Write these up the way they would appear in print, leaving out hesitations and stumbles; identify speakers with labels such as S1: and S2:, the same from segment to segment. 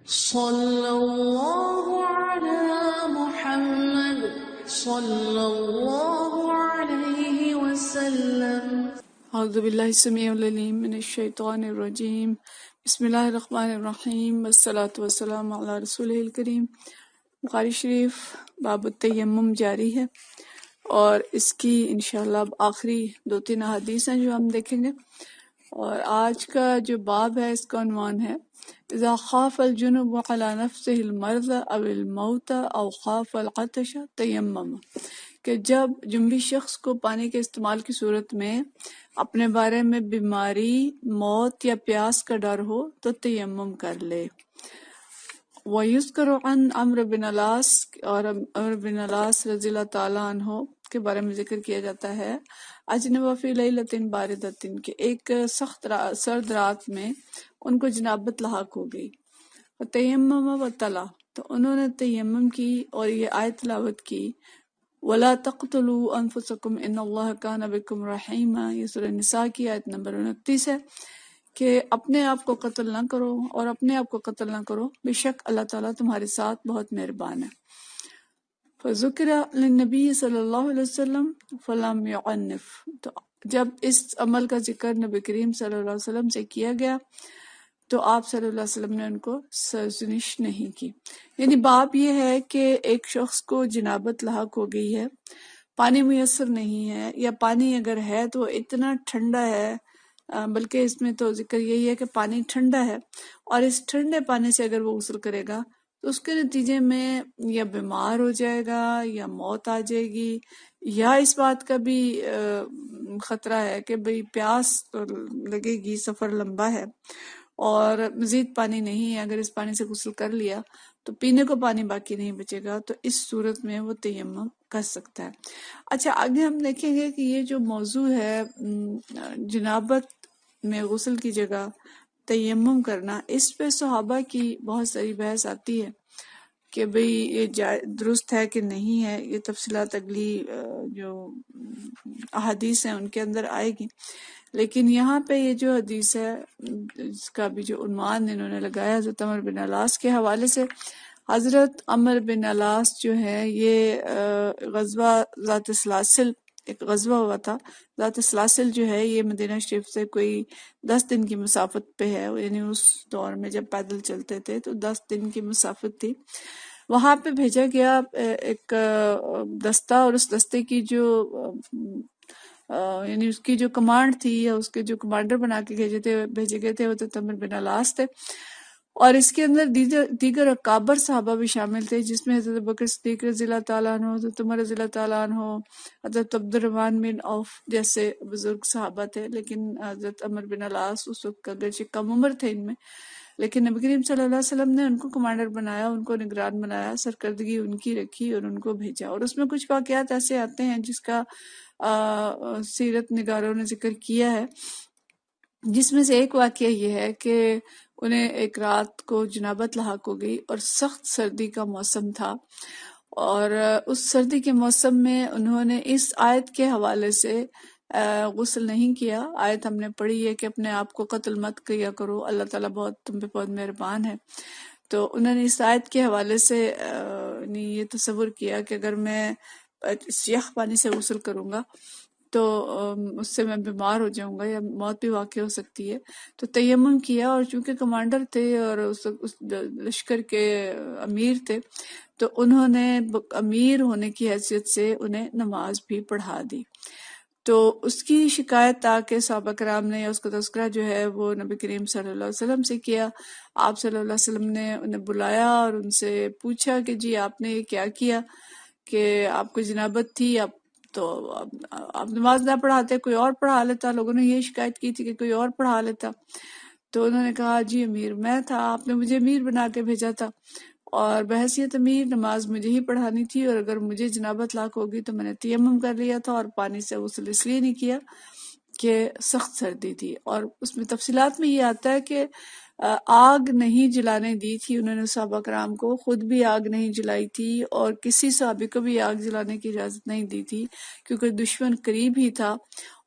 S1: صلی اللہ علی محمد صلی اللہ علیہ وسلم۔ اعوذ باللہ السمیع العلیم من الشیطان الرجیم، بسم اللہ الرحمن الرحیم، والصلاة والسلام علی رسولہ الکریم۔ بخاری شریف باب التیمم جاری ہے اور اس کی انشاءاللہ اب آخری 2-3 احادیث ہیں جو ہم دیکھیں گے، اور آج کا جو باب ہے اس کا عنوان ہے اذا خاف الجنب على نفسه المرض او الموت او خاف العطش تیمم، کہ جب جنبی شخص کو پانی کے استعمال کی صورت میں اپنے بارے میں بیماری، موت یا پیاس کا ڈر ہو تو تیمم کر لے۔ وَيُذْكَرُ عَنْ عمرو بن العاص، اور عمرو بن العاص رضی اللہ تعالیٰ عنہ کے بارے میں ذکر کیا جاتا ہے، اجنب فی لیلۃ باردۃ، کہ ایک سخت سرد رات میں ان کو جنابت لاحق ہو گئی۔ تیمم و تلا، تو انہوں نے تیمم کی اور یہ آیت تلاوت کی، وَلَا تَقْتُلُوا أَنفُسَكُمْ إِنَّ اللَّهَ كَانَ بِكُمْ رَحِيمًا، یہ سورہ نساء کی آیت نمبر 29 ہے، کہ اپنے آپ کو قتل نہ کرو اور اپنے آپ کو قتل نہ کرو، بے شک اللہ تعالیٰ تمہارے ساتھ بہت مہربان ہے۔ فَذُكِرَ لِلنَّبِيِّ صلی اللہ علیہ وسلم فَلَمْ يُعَنِّفْ، تو جب اس عمل کا ذکر نبی کریم صلی اللہ علیہ وسلم سے کیا گیا تو آپ صلی اللہ علیہ وسلم نے ان کو سرزنش نہیں کی۔ یعنی باب یہ ہے کہ ایک شخص کو جنابت لاحق ہو گئی ہے، پانی میسر نہیں ہے، یا پانی اگر ہے تو اتنا ٹھنڈا ہے، بلکہ اس میں تو ذکر یہی ہے کہ پانی ٹھنڈا ہے، اور اس ٹھنڈے پانی سے اگر وہ غسل کرے گا تو اس کے نتیجے میں یا بیمار ہو جائے گا یا موت آ جائے گی، یا اس بات کا بھی خطرہ ہے کہ بھئی پیاس تو لگے گی، سفر لمبا ہے اور مزید پانی نہیں ہے، اگر اس پانی سے غسل کر لیا تو پینے کو پانی باقی نہیں بچے گا، تو اس صورت میں وہ تیمم کر سکتا ہے۔ اچھا، آگے ہم دیکھیں گے کہ یہ جو موضوع ہے جنابت میں غسل کی جگہ تیمم کرنا، اس پہ صحابہ کی بہت ساری بحث آتی ہے کہ بھئی یہ درست ہے کہ نہیں ہے، یہ تفصیلات اگلی جو احادیث ہیں ان کے اندر آئے گی، لیکن یہاں پہ یہ جو حدیث ہے اس کا بھی جو عنوان انہوں نے لگایا حضرت عمر بن العاص کے حوالے سے، حضرت عمر بن العاص جو ہے یہ غزوہ ذات سلاسل، ایک غزوہ ہوا تھا ذات سلاسل، جو ہے یہ مدینہ شریف سے کوئی 10 دن کی مسافت پہ ہے، یعنی اس دور میں جب پیدل چلتے تھے تو 10 دن کی مسافت تھی۔ وہاں پہ بھیجا گیا ایک دستہ، اور اس دستے کی جو یعنی اس کی جو کمانڈ تھی، یا اس کے جو کمانڈر بنا کے بھیجے گئے تھے وہ تو عمر بن العاص تھے، اور اس کے اندر دیگر اکابر صحابہ بھی شامل تھے، جس میں حضرت بکر صدیق رضی اللہ تعالیٰ عنہ، حضرت عمر رضی اللہ تعالیٰ عنہ، حضرت عبد الرحمن بن عوف جیسے بزرگ صحابہ تھے، لیکن حضرت عمر بن العاص اس وقت اگرچہ کم عمر تھے ان میں، لیکن نبی کریم صلی اللہ علیہ وسلم نے ان کو کمانڈر بنایا، ان کو نگران بنایا، سرکردگی ان کی رکھی اور ان کو بھیجا۔ اور اس میں کچھ واقعات ایسے آتے ہیں جس کا سیرت نگاروں نے ذکر کیا ہے، جس میں سے ایک واقعہ یہ ہے کہ انہیں ایک رات کو جنابت لاحق ہو گئی اور سخت سردی کا موسم تھا، اور اس سردی کے موسم میں انہوں نے اس آیت کے حوالے سے غسل نہیں کیا۔ آیت ہم نے پڑھی ہے کہ اپنے آپ کو قتل مت کیا کرو، اللہ تعالیٰ تم پہ بہت مہربان ہے، تو انہوں نے اس آیت کے حوالے سے یہ تصور کیا کہ اگر میں اس یخ پانی سے غسل کروں گا تو اس سے میں بیمار ہو جاؤں گا یا موت بھی واقع ہو سکتی ہے، تو تیمم کیا، اور چونکہ کمانڈر تھے اور اس لشکر کے امیر تھے تو انہوں نے امیر ہونے کی حیثیت سے انہیں نماز بھی پڑھا دی۔ تو اس کی شکایت آ کے صحابہ کرام نے، یا اس کا تذکرہ جو ہے وہ نبی کریم صلی اللہ علیہ وسلم سے کیا۔ آپ صلی اللہ علیہ وسلم نے انہیں بلایا اور ان سے پوچھا کہ جی آپ نے یہ کیا کیا کہ آپ کو جنابت تھی، آپ نماز نہ پڑھاتے، کوئی اور پڑھا لیتا، لوگوں نے یہ شکایت کی تھی کہ کوئی اور پڑھا لیتا۔ تو انہوں نے کہا جی امیر میں تھا، آپ نے مجھے امیر بنا کے بھیجا تھا، اور بحیثیت امیر نماز مجھے ہی پڑھانی تھی، اور اگر مجھے جنابت لاحق ہوگی تو میں نے تیمم کر لیا تھا، اور پانی سے غسل اس لیے نہیں کیا کہ سخت سردی تھی۔ اور اس میں تفصیلات میں یہ آتا ہے کہ آگ نہیں جلانے دی تھی انہوں نے صحابہ کرام کو، خود بھی آگ نہیں جلائی تھی اور کسی صحابی کو بھی آگ جلانے کی اجازت نہیں دی تھی، کیونکہ دشمن قریب ہی تھا،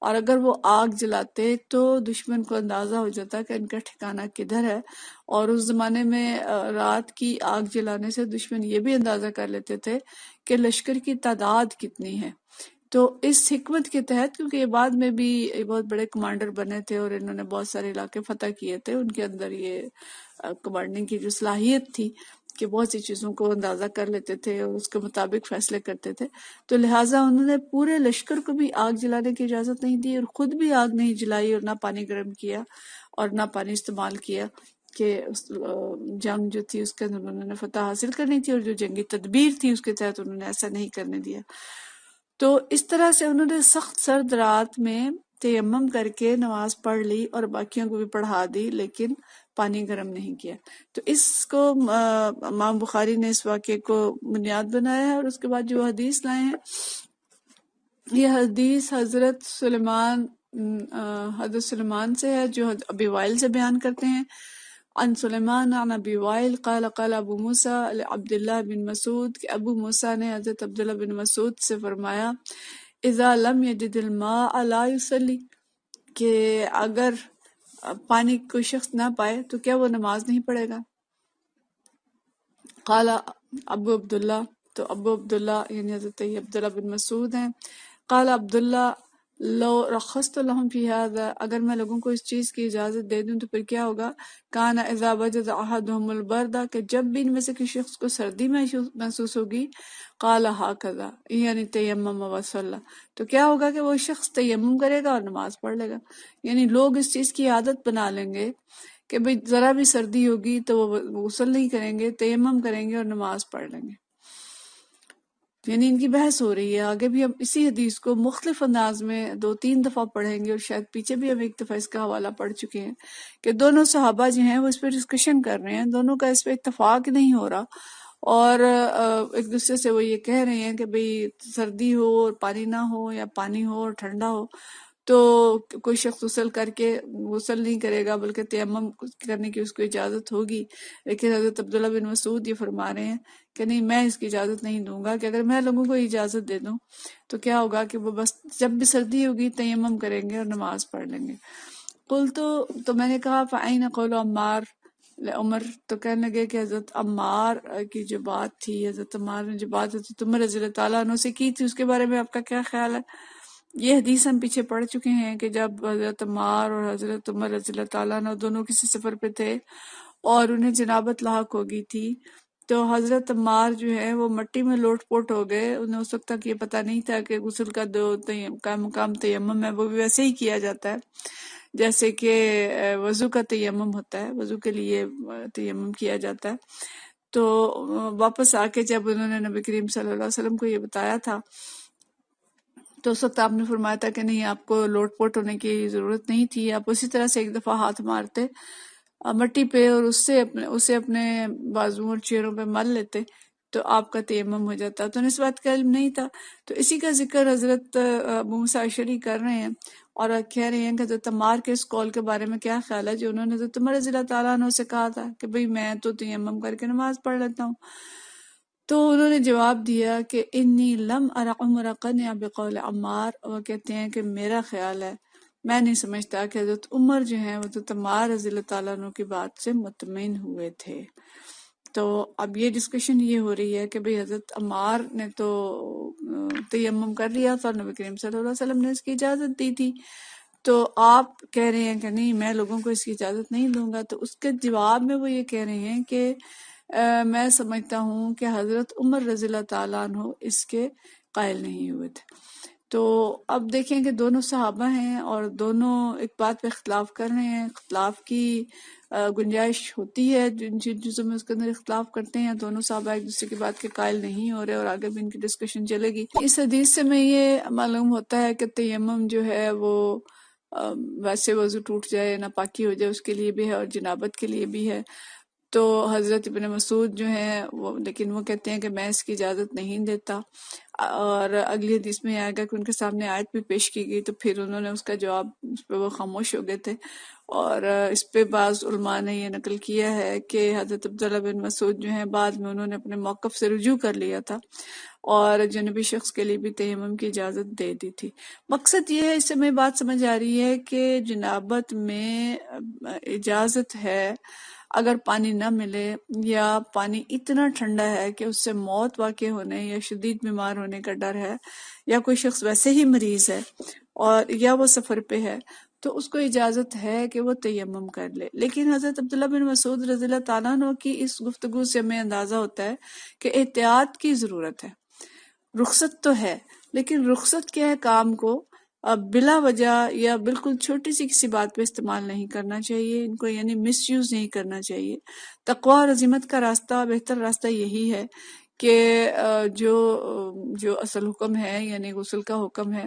S1: اور اگر وہ آگ جلاتے تو دشمن کو اندازہ ہو جاتا کہ ان کا ٹھکانہ کدھر ہے، اور اس زمانے میں رات کی آگ جلانے سے دشمن یہ بھی اندازہ کر لیتے تھے کہ لشکر کی تعداد کتنی ہے۔ تو اس حکمت کے تحت، کیونکہ یہ بعد میں بھی بہت بڑے کمانڈر بنے تھے اور انہوں نے بہت سارے علاقے فتح کیے تھے، ان کے اندر یہ کمانڈنگ کی جو صلاحیت تھی کہ بہت سی چیزوں کو اندازہ کر لیتے تھے اور اس کے مطابق فیصلے کرتے تھے، تو لہٰذا انہوں نے پورے لشکر کو بھی آگ جلانے کی اجازت نہیں دی اور خود بھی آگ نہیں جلائی اور نہ پانی گرم کیا اور نہ پانی استعمال کیا، کہ جنگ جو تھی اس کے اندر انہوں نے فتح حاصل کرنی تھی اور جو جنگی تدبیر تھی اس کے تحت انہوں نے ایسا نہیں کرنے دیا۔ تو اس طرح سے انہوں نے سخت سرد رات میں تیمم کر کے نماز پڑھ لی اور باقیوں کو بھی پڑھا دی، لیکن پانی گرم نہیں کیا۔ تو اس کو امام بخاری نے اس واقعے کو بنیاد بنایا ہے، اور اس کے بعد جو حدیث لائے ہیں، یہ حدیث حضرت سلیمان سے ہے، جو ابی وائل سے بیان کرتے ہیں۔ عن سلیمان عن ابی وائل قال قال ابو موسیٰ عبداللہ بن مسعود، کہ ابو موسیٰ نے حضرت عبداللہ بن مسعود سے فرمایا، اذا لم یجد الماء لا یصلی، کہ اگر پانی کوئی شخص نہ پائے تو کیا وہ نماز نہیں پڑھے گا؟ قال ابو عبداللہ، تو ابو عبداللہ یعنی حضرت عبداللہ بن مسعود ہیں، قال عبداللہ لو رخصت لهم فی هذا، اگر میں لوگوں کو اس چیز کی اجازت دے دوں تو پھر کیا ہوگا؟ کان اذا وجد احدهم البرد، کہ جب بھی ان میں سے کسی شخص کو سردی محسوس ہوگی، قال هكذا یعنی تیمم وصلی، تو کیا ہوگا کہ وہ شخص تیمم کرے گا اور نماز پڑھ لے گا۔ یعنی لوگ اس چیز کی عادت بنا لیں گے کہ بھئی ذرا بھی سردی ہوگی تو وہ غسل نہیں کریں گے، تیمم کریں گے اور نماز پڑھ لیں گے۔ یعنی ان کی بحث ہو رہی ہے، آگے بھی ہم اسی حدیث کو مختلف انداز میں 2-3 دفعہ پڑھیں گے، اور شاید پیچھے بھی ہم ایک دفعہ اس کا حوالہ پڑھ چکے ہیں کہ دونوں صحابہ جو ہیں وہ اس پہ ڈسکشن کر رہے ہیں، دونوں کا اس پہ اتفاق نہیں ہو رہا، اور ایک دوسرے سے وہ یہ کہہ رہے ہیں کہ بھئی سردی ہو اور پانی نہ ہو، یا پانی ہو اور ٹھنڈا ہو، تو کوئی شخص غسل نہیں کرے گا بلکہ تیمم کرنے کی اس کو اجازت ہوگی۔ لیکن حضرت عبداللہ بن مسعود یہ فرما رہے ہیں کہ نہیں، میں اس کی اجازت نہیں دوں گا، کہ اگر میں لوگوں کو اجازت دے دوں تو کیا ہوگا کہ وہ بس جب بھی سردی ہوگی تیمم کریں گے اور نماز پڑھ لیں گے۔ تو میں نے کہا فَأَيْنَ قَوْلُ عمار عمر، تو کہنے لگے کہ حضرت عمار کی جو بات تھی، حضرت عمار نے جو بات حضرت عمر رضی اللہ تعالیٰ عنہ سے کی تھی، اس کے بارے میں آپ کا کیا خیال ہے؟ یہ حدیث ہم پیچھے پڑھ چکے ہیں کہ جب حضرت عمار اور حضرت عمر رضی اللہ تعالیٰ عنہ دونوں کسی سفر پہ تھے اور انہیں جنابت لاحق ہو گئی تھی، تو حضرت عمار جو ہے وہ مٹی میں لوٹ پوٹ ہو گئے، انہیں اس وقت تک یہ پتہ نہیں تھا کہ غسل کا مقام تیمم ہے، وہ بھی ویسے ہی کیا جاتا ہے جیسے کہ وضو کا تیمم ہوتا ہے، وضو کے لیے تیمم کیا جاتا ہے۔ تو واپس آ کے جب انہوں نے نبی کریم صلی اللہ علیہ وسلم کو یہ بتایا تھا تو اس وقت آپ نے فرمایا تھا کہ نہیں، آپ کو لوٹ پوٹ ہونے کی ضرورت نہیں تھی، آپ اسی طرح سے ایک دفعہ ہاتھ مارتے مٹی پہ اور اسے اپنے بازو اور چہروں پہ مل لیتے تو آپ کا تیمم ہو جاتا۔ تو اس بات کا علم نہیں تھا، تو اسی کا ذکر حضرت ابو موسیٰ اشعری کر رہے ہیں اور کہہ رہے ہیں کہ حضرت عمار کے اس قول کے بارے میں کیا خیال ہے جو انہوں نے حضرت عمر رضی اللہ تعالیٰ عنہ سے کہا تھا کہ بھئی میں تو تیمم کر کے نماز پڑھ لیتا ہوں۔ تو انہوں نے جواب دیا کہ انی لم ارى عمر قنع بقول عمار، وہ کہتے ہیں کہ میرا خیال ہے، میں نہیں سمجھتا کہ حضرت عمر جو ہیں حضرت عمار رضی اللہ تعالیٰ عنہ کی بات سے مطمئن ہوئے تھے۔ تو اب یہ ڈسکشن یہ ہو رہی ہے کہ بھئی حضرت عمار نے تو تیمم کر لیا تھا اور نبی کریم صلی اللہ علیہ وسلم نے اس کی اجازت دی تھی، تو آپ کہہ رہے ہیں کہ نہیں، میں لوگوں کو اس کی اجازت نہیں دوں گا۔ تو اس کے جواب میں وہ یہ کہہ رہے ہیں کہ میں سمجھتا ہوں کہ حضرت عمر رضی اللہ تعالیٰ عنہ اس کے قائل نہیں ہوئے تھے۔ تو اب دیکھیں کہ دونوں صحابہ ہیں اور دونوں ایک بات پہ اختلاف کر رہے ہیں، اختلاف کی گنجائش ہوتی ہے، جن چیزوں میں اس کے اندر اختلاف کرتے ہیں، دونوں صحابہ ایک دوسرے کی بات کے قائل نہیں ہو رہے، اور آگے بھی ان کی ڈسکشن چلے گی۔ اس حدیث سے میں یہ معلوم ہوتا ہے کہ تیمم جو ہے وہ ویسے وضو ٹوٹ جائے، ناپاکی ہو جائے، اس کے لیے بھی ہے اور جنابت کے لیے بھی ہے۔ تو حضرت ابن مسعود جو ہیں لیکن وہ کہتے ہیں کہ میں اس کی اجازت نہیں دیتا، اور اگلی حدیث میں آئے گا کہ ان کے سامنے آیت بھی پیش کی گئی تو پھر انہوں نے اس کا جواب، اس پہ وہ خاموش ہو گئے تھے۔ اور اس پہ بعض علماء نے یہ نقل کیا ہے کہ حضرت عبداللہ بن مسعود جو ہیں بعد میں انہوں نے اپنے موقف سے رجوع کر لیا تھا اور جنوبی شخص کے لیے بھی تیمم کی اجازت دے دی تھی۔ مقصد یہ ہے، اس سے میں بات سمجھ آ رہی ہے کہ جنابت میں اجازت ہے اگر پانی نہ ملے یا پانی اتنا ٹھنڈا ہے کہ اس سے موت واقع ہونے یا شدید بیمار ہونے کا ڈر ہے، یا کوئی شخص ویسے ہی مریض ہے اور یا وہ سفر پہ ہے، تو اس کو اجازت ہے کہ وہ تیمم کر لے۔ لیکن حضرت عبداللہ بن مسعود رضی اللہ تعالیٰ عنہ کی اس گفتگو سے ہمیں اندازہ ہوتا ہے کہ احتیاط کی ضرورت ہے۔ رخصت تو ہے، لیکن رخصت کیا ہے، کام کو بلا وجہ یا بالکل چھوٹی سی کسی بات پہ استعمال نہیں کرنا چاہیے، ان کو یعنی مس یوز نہیں کرنا چاہیے۔ تقویٰ اور عظمت کا راستہ، بہتر راستہ یہی ہے کہ جو اصل حکم ہے یعنی غسل کا حکم ہے،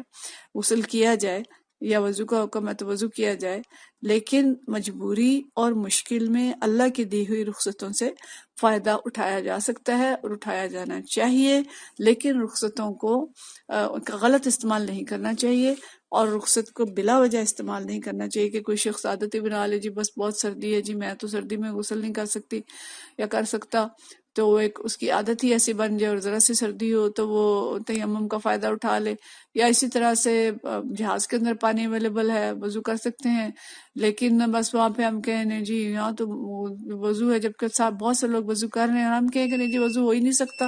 S1: غسل کیا جائے، یا وضو کا حکم ہے تو وضو کیا جائے، لیکن مجبوری اور مشکل میں اللہ کی دی ہوئی رخصتوں سے فائدہ اٹھایا جا سکتا ہے اور اٹھایا جانا چاہیے، لیکن رخصتوں کو ان کا غلط استعمال نہیں کرنا چاہیے، اور رخصت کو بلا وجہ استعمال نہیں کرنا چاہیے کہ کوئی شخص عادت بنا لے، جی بس بہت سردی ہے، جی میں تو سردی میں غسل نہیں کر سکتی یا کر سکتا، تو وہ ایک اس کی عادت ہی ایسی بن جائے اور ذرا سی سردی ہو تو وہ تیمم کا فائدہ اٹھا لے۔ یا اسی طرح سے جہاز کے اندر پانی اویلیبل ہے، وضو کر سکتے ہیں، لیکن بس وہاں پہ ہم کہیں نہیں جی یہاں تو وضو ہے، جبکہ صاحب بہت سے لوگ وضو کر رہے ہیں، اور ہم کہیں کہ نہیں جی وضو ہو ہی نہیں سکتا،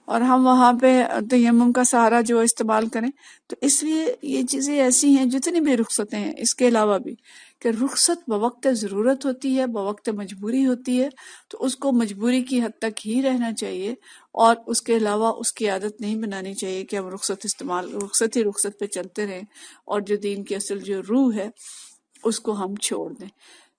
S1: اور ہم وہاں پہ تیمم کا سہارا جو استعمال کریں۔ تو اس لیے یہ چیزیں ایسی ہیں، جتنی بھی رخصتیں ہیں اس کے علاوہ بھی، کہ رخصت بوقت ضرورت ہوتی ہے، بوقت مجبوری ہوتی ہے، تو اس کو مجبوری کی حد تک ہی رہنا چاہیے، اور اس کے علاوہ اس کی عادت نہیں بنانی چاہیے کہ ہم رخصت پہ چلتے رہیں، اور جو دین کی اصل جو روح ہے اس کو ہم چھوڑ دیں۔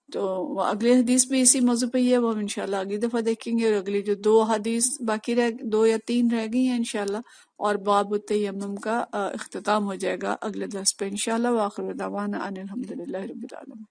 S1: تو اگلی حدیث بھی اسی موضوع پہ ہی ہے، وہ ہم انشاءاللہ اگلی دفعہ دیکھیں گے، اور اگلی جو 2 حدیث باقی 2 یا 3 رہ گئی ہیں انشاءاللہ، اور باب التیمم کا اختتام ہو جائے گا اگلے درس پہ انشاءاللہ۔ وآخر دعوانا ان الحمدللہ رب العالمین۔